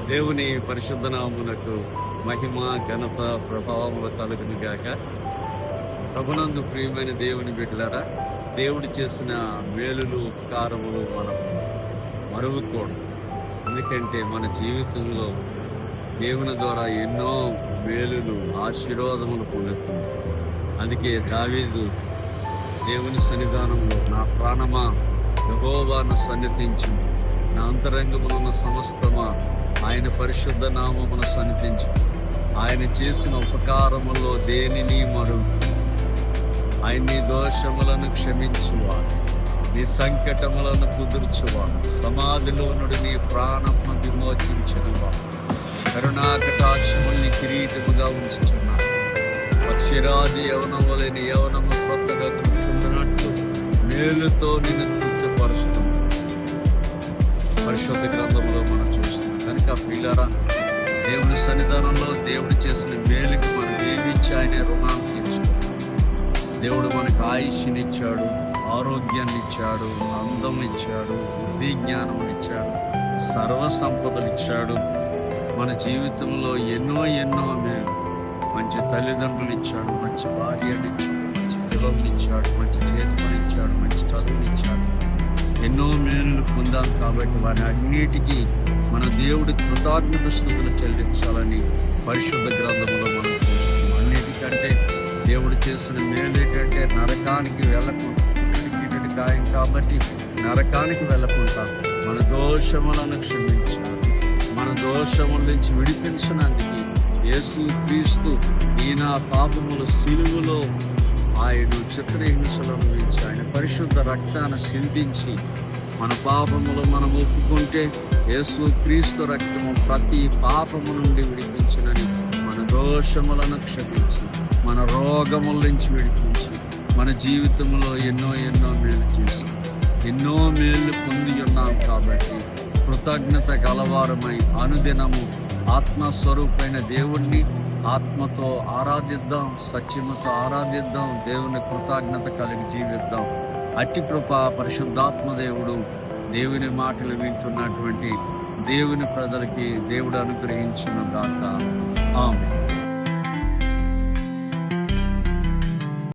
దేవుని పరిశుద్ధ నామమునకు మహిమ ఘనత ప్రభావములు కలుగును గాక. ప్రభునందు ప్రియమైన దేవుని బిడ్డలారా, దేవుడు చేసిన మేలులు ఉపకారములు మనం మరువకూడదు. ఎందుకంటే మన జీవితంలో దేవుని ద్వారా ఎన్నో మేలులు ఆశీర్వాదములు పొందుతుంది. అందుకే దావీదు దేవుని సన్నిధానంలో, నా ప్రాణమా యెహోవాను సన్నిధించు, నా అంతరంగములున్న సమస్తమా ఆయన పరిశుద్ధ నామమును సన్నిధించు. ఆయన చేసిన ఉపకారములో దేనిని మరువు. ఆయన నీ దోషములను క్షమించువాడు, నీ సంకటములను కుదుర్చువాడు, సమాధిలో నుండి నీ ప్రాణమును విమోచించినవాడు, కరుణాకటాక్షముల్ని కిరీటముగా ఉంచుచున్నాడు. పక్షిరాజు యవనం వలె నీ యవనము కొత్తగా కూర్చున్నట్టు మేలుతో నిన్ను తృప్తిపరుస్తుంది. పరిశుద్ధ గ్రంథంలో మనం చూస్తున్నాం. కనుక ప్రియులారా, దేవుని సన్నిధానంలో దేవుడు చేసిన మేలుకి మనం ఏమిచ్చి ఆయన రుణాన్ని తీర్చుకోవాలి. దేవుడు మనకు ఆయుష్నిచ్చాడు, ఆరోగ్యాన్ని ఇచ్చాడు, అందం ఇచ్చాడు, బుద్ధి జ్ఞానం ఇచ్చాడు, సర్వ సంపదలు ఇచ్చాడు. మన జీవితంలో ఎన్నో మేలు, మంచి తల్లిదండ్రులు ఇచ్చాడు, మంచి భార్యను ఇచ్చాడు, మంచి పిల్లల్ని ఇచ్చాడు, మంచి చేతి పని ఇచ్చాడు, మంచి చదువుని ఇచ్చాడు. ఎన్నో మేలులు పొందాం. కాబట్టి వారి అన్నిటికీ మన దేవుడి కృతజ్ఞత స్తుతులు చెల్లించాలని పరిశుద్ధ గ్రంథంలో మనం చూస్తున్నాం. అన్నిటికంటే దేవుడు చేసిన మేలు ఏంటంటే నరకానికి వెళ్ళకుండా, ఖాయం కాబట్టి నరకానికి వెళ్ళకుండా మన దోషములను క్షమించాలి. మన దోషముల నుంచి విడిపించడానికి యేసు క్రీస్తు ఈయన పాపముల సిలువలో ఆయన చిత్రహింసలను గురించి ఆయన పరిశుద్ధ రక్తాన్ని సిందించి మన పాపములు మనం ఒప్పుకుంటే యేసు క్రీస్తు రక్తము ప్రతి పాపము నుండి విడిపించునని, మన దోషములను క్షమించి, మన రోగముల నుంచి విడిపించి, మన జీవితంలో ఎన్నో మేలు చేసి ఎన్నో మేలు పొంది ఉన్నాం. కాబట్టి కృతజ్ఞత గలవారమై అనుదినము ఆత్మస్వరూపైన దేవుణ్ణి ఆత్మతో ఆరాధిద్దాం, సత్యముతో ఆరాధిద్దాం, దేవుని కృతజ్ఞత కలిగి జీవిద్దాం. అట్టి కృప పరిశుద్ధాత్మ దేవుడు దేవుని మాటలు వింటున్నటువంటి దేవుని ప్రజలకి దేవుడు అనుగ్రహించును గాక. ఆమేన్.